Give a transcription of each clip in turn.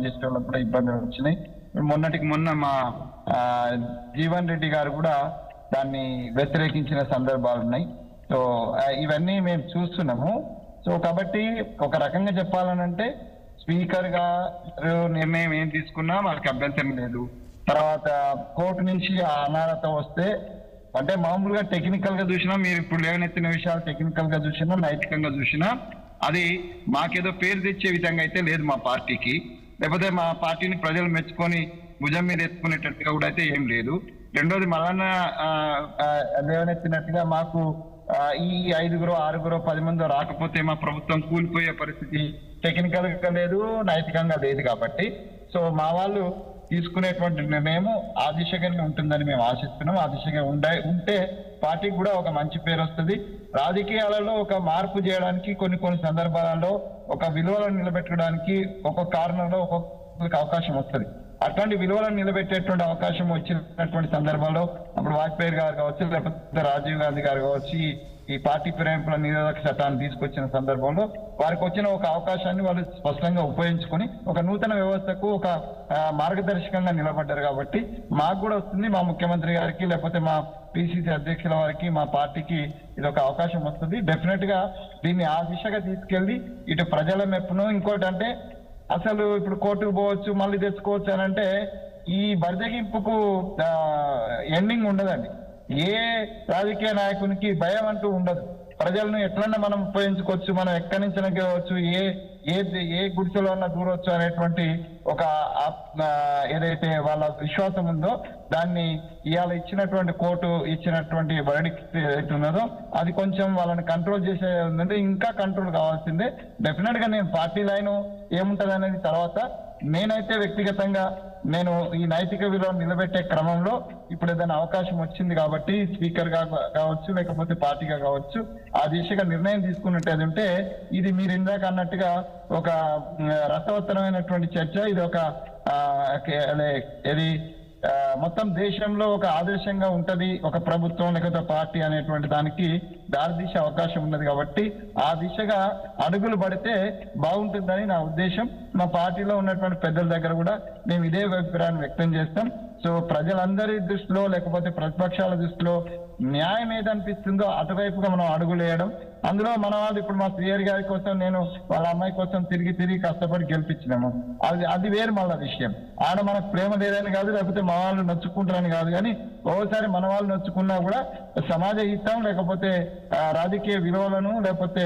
చేసే వాళ్ళకి కూడా ఇబ్బందులు వచ్చినాయి. మొన్నటికి మొన్న మా జీవన్ రెడ్డి గారు కూడా దాన్ని వ్యతిరేకించిన సందర్భాలు ఉన్నాయి. సో ఇవన్నీ మేము చూస్తున్నాము. సో కాబట్టి ఒక రకంగా చెప్పాలనంటే స్పీకర్ గారు నిర్ణయం ఏం తీసుకున్నా మనకి అభ్యంతరం లేదు. తర్వాత కోర్టు నుంచి ఆ అనర్హత వస్తే అంటే మామూలుగా టెక్నికల్ గా చూసినా, మీరు ఇప్పుడు లేవనెత్తిన విషయాలు టెక్నికల్ గా చూసినా, నైతికంగా చూసినా అది మాకేదో పేరు తెచ్చే విధంగా అయితే లేదు మా పార్టీకి. లేకపోతే మా పార్టీని ప్రజలు మెచ్చుకొని భుజం మీద ఎత్తుకునేటట్టుగా కూడా అయితే ఏం లేదు. రెండోది మళ్ళా లేవనెత్తినట్టుగా మాకు ఈ 5, 6, 10 మంది రాకపోతే మా ప్రభుత్వం కూలిపోయే పరిస్థితి టెక్నికల్ గా లేదు, నైతికంగా లేదు. కాబట్టి సో మా వాళ్ళు తీసుకునేటువంటి నిర్ణయం ఆ దిశగానే ఉంటుందని మేము ఆశిస్తున్నాం. ఆ దిశగా ఉంటే పార్టీకి కూడా ఒక మంచి పేరు వస్తుంది. రాజకీయాలలో ఒక మార్పు చేయడానికి కొన్ని సందర్భాలలో ఒక విలువలను నిలబెట్టడానికి ఒక్కొక్క కారణంలో ఒక్కొక్క అవకాశం వస్తుంది. అట్లాంటి విలువలను నిలబెట్టేటువంటి అవకాశం వచ్చినటువంటి సందర్భంలో అప్పుడు వాజ్పేయి గారు కావచ్చు, లేకపోతే రాజీవ్ గాంధీ గారు కావచ్చు, ఈ పార్టీ ఫిరాయింపుల నిరోధక చట్టాన్ని తీసుకొచ్చిన సందర్భంలో వారికి వచ్చిన ఒక అవకాశాన్ని వాళ్ళు స్పష్టంగా ఉపయోగించుకొని ఒక నూతన వ్యవస్థకు ఒక మార్గదర్శకంగా నిలబడ్డారు. కాబట్టి మాకు కూడా వస్తుంది, మా ముఖ్యమంత్రి గారికి లేకపోతే మా పిసిసి అధ్యక్షుల వారికి, మా పార్టీకి ఇది ఒక అవకాశం వస్తుంది. డెఫినెట్ గా దీన్ని ఆ దిశగా తీసుకెళ్లి ఇటు ప్రజల మెప్పును, ఇంకోటి అంటే అసలు ఇప్పుడు కోర్టుకు పోవచ్చు మళ్ళీ తెచ్చుకోవచ్చు అని అంటే ఈ బరిదగింపుకు ఎండింగ్ ఉండదండి. ఏ రాజకీయ నాయకునికి భయం అంటూ ఉండదు. ప్రజలను ఎట్లన్నా మనం ఉపయోగించుకోవచ్చు, మనం ఎక్కడి నుంచి గెలవచ్చు, ఏ గుడిసెలో అన్నా దూరవచ్చు అనేటువంటి ఒక ఏదైతే వాళ్ళ విశ్వాసం ఉందో దాన్ని ఇవాళ ఇచ్చినటువంటి కోర్టు ఇచ్చినటువంటి వర్డిక్ట్ ఏదైతే ఉన్నదో అది కొంచెం వాళ్ళని కంట్రోల్ చేసే ఉందంటే ఇంకా కంట్రోల్ కావాల్సిందే. డెఫినెట్ గా నేను పార్టీ లైన్ ఏముంటది అనేది తర్వాత నేనైతే వ్యక్తిగతంగా నేను ఈ నైతిక విలువను నిలబెట్టే క్రమంలో ఇప్పుడు ఏదైనా అవకాశం వచ్చింది కాబట్టి స్పీకర్ గా కావచ్చు, లేకపోతే పార్టీగా కావచ్చు, ఆ దిశగా నిర్ణయం తీసుకున్నట్టు ఉంటే ఇది మీరు ఇందాక అన్నట్టుగా ఒక రసవత్తరమైనటువంటి చర్చ. ఇది ఒక ఇది మొత్తం దేశంలో ఒక ఆదర్శంగా ఉంటది ఒక ప్రభుత్వం లేకపోతే పార్టీ అనేటువంటి దానికి దారితీసే అవకాశం ఉన్నది. కాబట్టి ఆ దిశగా అడుగులు పడితే బాగుంటుందని నా ఉద్దేశం. మా పార్టీలో ఉన్నటువంటి పెద్దల దగ్గర కూడా మేము ఇదే అభిప్రాయాన్ని వ్యక్తం చేస్తాం. సో ప్రజలందరి దృష్టిలో లేకపోతే ప్రతిపక్షాల దృష్టిలో న్యాయం ఏదనిపిస్తుందో అటువైపుగా మనం అడుగులు వేయడం. అందులో మన వాళ్ళు ఇప్పుడు మా శ్రీహరి గారి కోసం నేను వాళ్ళ అమ్మాయి కోసం తిరిగి కష్టపడి గెలిపించినాము. అది వేరు మళ్ళా విషయం. ఆడ మనకు ప్రేమ లేదని కాదు, లేకపోతే మా వాళ్ళు నొచ్చుకుంటారని కాదు. కానీ ఓసారి మన వాళ్ళు నొచ్చుకున్నా కూడా సమాజ హితం లేకపోతే రాజకీయ విలువలను లేకపోతే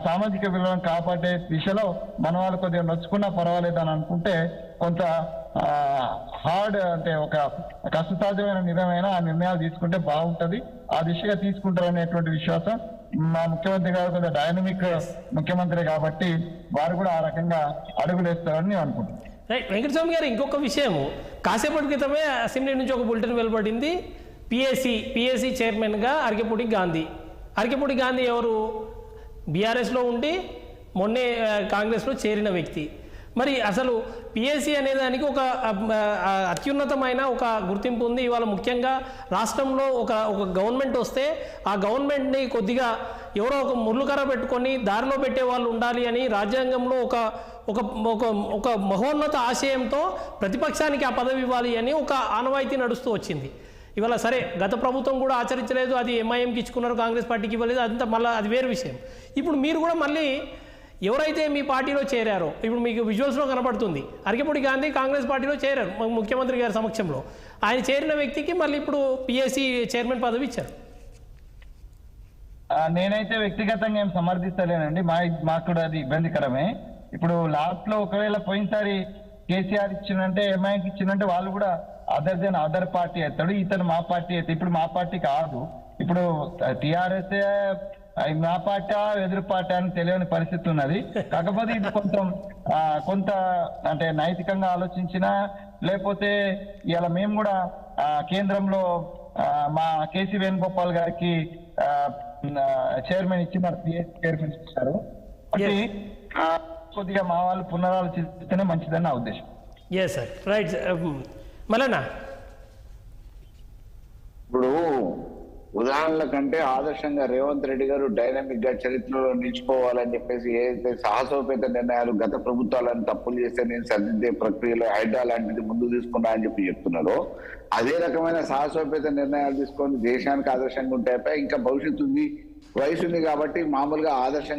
సామాజిక విలువలను కాపాడే దిశలో మన వాళ్ళు కొద్దిగా నొచ్చుకున్నా పర్వాలేదు అని అనుకుంటే కొంత హార్డ్ అంటే ఒక కష్టసాధ్యమైన నిర్ణయమైన ఆ నిర్ణయాలు తీసుకుంటే బాగుంటది. ఆ దిశగా తీసుకుంటారనేటువంటి విశ్వాసం మా ముఖ్యమంత్రి గారు కొంచెం డైనమిక్ ముఖ్యమంత్రి కాబట్టి వారు కూడా ఆ రకంగా అడుగులేస్తారని నేను అనుకుంటున్నాను. రైట్ వెంకటస్వామి గారు, ఇంకొక విషయము కాసేపటి క్రితమే అసెంబ్లీ నుంచి ఒక బులెటిన్ వెలువడింది. పిఎస్సి చైర్మన్గా అరికెపూడి గాంధీ ఎవరు? బీఆర్ఎస్లో ఉండి మొన్నే కాంగ్రెస్లో చేరిన వ్యక్తి. మరి అసలు పిఎస్సి అనేదానికి ఒక అత్యున్నతమైన ఒక గుర్తింపు ఉంది. ఇవాళ ముఖ్యంగా రాష్ట్రంలో ఒక గవర్నమెంట్ వస్తే ఆ గవర్నమెంట్ని కొద్దిగా ఎవరో ఒక ముళ్ళుకర్ర పెట్టుకొని దారిలో పెట్టే వాళ్ళు ఉండాలి అని రాజ్యాంగంలో ఒక మహోన్నత ఆశయంతో ప్రతిపక్షానికి ఆ పదవి ఇవ్వాలి అని ఒక ఆనవాయితీ నడుస్తూ వచ్చింది. ఇవాళ సరే గత ప్రభుత్వం కూడా ఆచరించలేదు, అది ఎంఐఎంకి ఇచ్చుకున్నారు, కాంగ్రెస్ పార్టీకి ఇవ్వలేదు, అదంతా మళ్ళీ అది వేరు విషయం. ఇప్పుడు మీరు కూడా మళ్ళీ ఎవరైతే మీ పార్టీలో చేరారో ఇప్పుడు మీకు విజువల్స్లో కనపడుతుంది, అరికెపూడి గాంధీ కాంగ్రెస్ పార్టీలో చేరారు ముఖ్యమంత్రి గారి సమక్షంలో. ఆయన చేరిన వ్యక్తికి మళ్ళీ ఇప్పుడు పిఎస్సి చైర్మన్ పదవి ఇచ్చారు. నేనైతే వ్యక్తిగతంగా ఏం సమర్థిస్తలేనండి. మాకు కూడా అది ఇబ్బందికరమే. ఇప్పుడు లాస్ట్ లో ఒకవేళ పోయినసారి కేసీఆర్ ఇచ్చినంటే ఎంఐకి ఇచ్చినంటే వాళ్ళు కూడా అదర్ పార్టీ అవుతాడు, ఇతను మా పార్టీ అవుతాడు. ఇప్పుడు మా పార్టీ కాదు, ఇప్పుడు టిఆర్ఎస్ మా పార్టీ ఎదురు పార్టీ అని తెలియని పరిస్థితి ఉన్నది. కాకపోతే ఇది కొంత అంటే నైతికంగా ఆలోచించినా లేకపోతే ఇలా మేము కూడా కేంద్రంలో మా కేసీ వేణుగోపాల్ గారికి చైర్మన్ ఇచ్చి మరి పిఎస్సి చైర్మన్ ఇచ్చారు. కొద్దిగా మా వాళ్ళు పునరాలోచిస్తేనే మంచిదని నా ఉద్దేశం. Yes sir, right. మళ్ళా ఇప్పుడు ఉదాహరణల కంటే ఆదర్శంగా రేవంత్ రెడ్డి గారు డైనమిక్ గా చరిత్రలో నిలిచిపోవాలని చెప్పేసి ఏదైతే సాహసోపేత నిర్ణయాలు గత ప్రభుత్వాలను తప్పులు చేస్తే నేను సరిదిద్దే ప్రక్రియలో హైడ్రా లాంటిది ముందు తీసుకున్నా అని చెప్పి చెప్తున్నారో, అదే రకమైన సాహసోపేత నిర్ణయాలు తీసుకొని దేశానికి ఆదర్శంగా ఉంటాయి. ఇంకా భవిష్యత్తు ఉంది, వయసు ఉంది కాబట్టి మామూలుగా ఆదర్శంగా